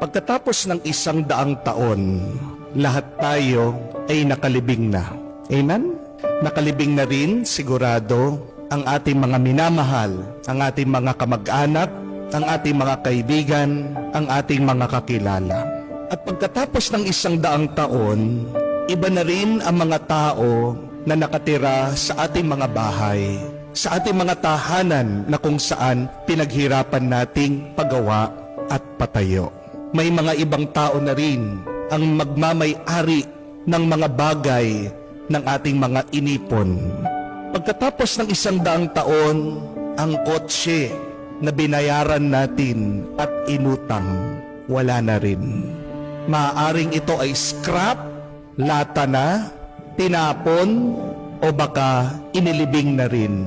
Pagkatapos ng 100 taon, lahat tayo ay nakalibing na. Amen? Nakalibing na rin, sigurado, ang ating mga minamahal, ang ating mga kamag-anak, ang ating mga kaibigan, ang ating mga kakilala. At pagkatapos ng 100 taon, iba na rin ang mga tao na nakatira sa ating mga bahay, sa ating mga tahanan na kung saan pinaghirapan nating pagawa at patayo. May mga ibang tao na rin ang magmamay-ari ng mga bagay ng ating mga inipon. Pagkatapos ng 100 taon, ang kotse na binayaran natin at inutang, wala na rin. Maaaring ito ay scrap, lata na, tinapon, o baka inilibing na rin.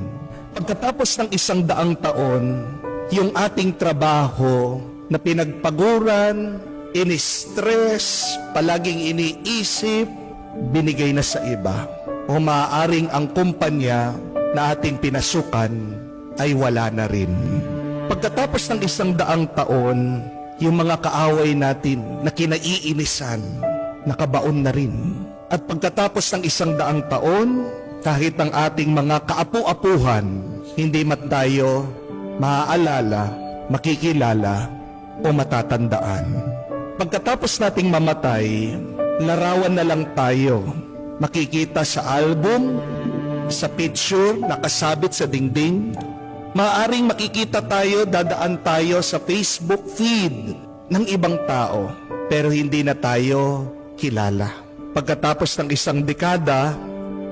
Pagkatapos ng 100 taon, yung ating trabaho na pinagpaguran, ini-stress, palaging iniisip, binigay na sa iba. O maaaring ang kumpanya na ating pinasukan ay wala na rin. Pagkatapos ng 100 taon, yung mga kaaway natin na kinaiinisan, nakabaon na rin. At pagkatapos ng 100 taon, kahit ang ating mga kaapu-apuhan, hindi man tayo maaalala, makikilala, o matatandaan. Pagkatapos nating mamatay, larawan na lang tayo. Makikita sa album, sa picture, nakasabit sa dingding. Maaring makikita tayo, dadaan tayo sa Facebook feed ng ibang tao, pero hindi na tayo kilala. Pagkatapos ng 1 dekada,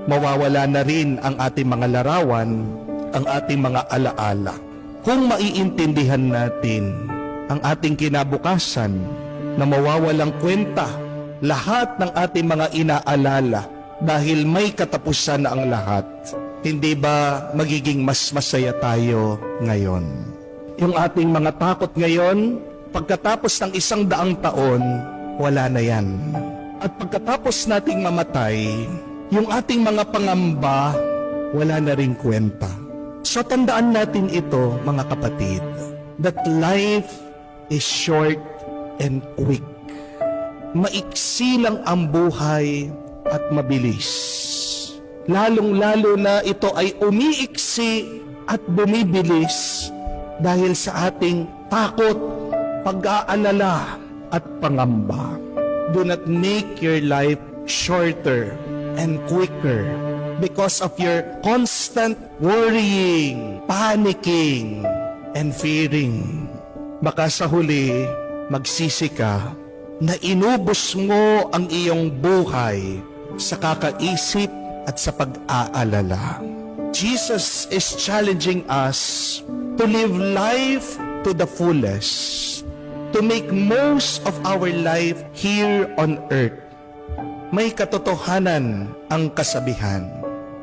mawawala na rin ang ating mga larawan, ang ating mga alaala. Kung maiintindihan natin ang ating kinabukasan na mawawalang kwenta lahat ng ating mga inaalala dahil may katapusan na ang lahat, hindi ba magiging mas masaya tayo ngayon? Yung ating mga takot ngayon, pagkatapos ng 100 taon, wala na yan. At pagkatapos nating mamatay, yung ating mga pangamba, wala na ring kwenta. So tandaan natin ito, mga kapatid, that life is short and quick. Maiksi lang ang buhay at mabilis. Lalong-lalo na ito ay umiiksi at bumibilis dahil sa ating takot, pag-aalala at pangamba. Do not make your life shorter and quicker because of your constant worrying, panicking, and fearing. Baka sa huli, magsisi ka na inubos mo ang iyong buhay sa kakaisip at sa pag-aalala. Jesus is challenging us to live life to the fullest, to make most of our life here on earth. May katotohanan ang kasabihan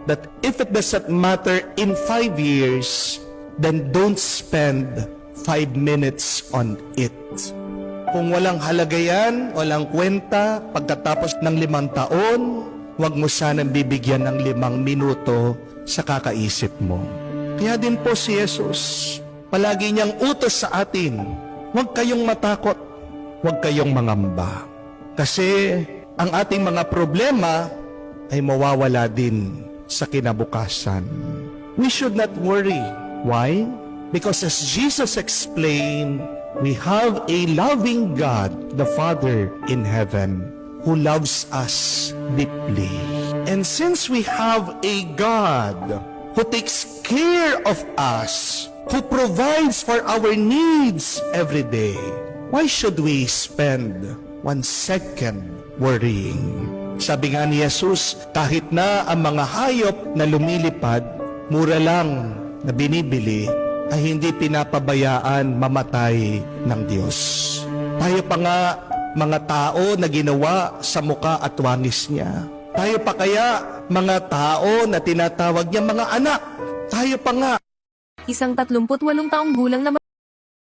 that if it doesn't matter in 5 years, then don't spend 5 minutes on it. Kung walang halaga yan, walang kwenta, pagkatapos ng 5 taon, huwag mo sanang bibigyan ng 5 minuto sa kakaisip mo. Kaya din po si Jesus, palagi niyang utos sa atin, huwag kayong matakot, huwag kayong mangamba. Kasi ang ating mga problema ay mawawala din sa kinabukasan. We should not worry. Why? Because as Jesus explained, we have a loving God, the Father in heaven, who loves us deeply. And since we have a God who takes care of us, who provides for our needs every day, why should we spend 1 second worrying? Sabi nga ni Jesus, kahit na ang mga hayop na lumilipad, mura lang na binibili, ay hindi pinapabayaan mamatay ng Diyos. Tayo pa nga mga tao na ginawa sa muka at wangis niya. Tayo pa kaya mga tao na tinatawag niya mga anak. Tayo pa nga. Isang 38 taong gulang na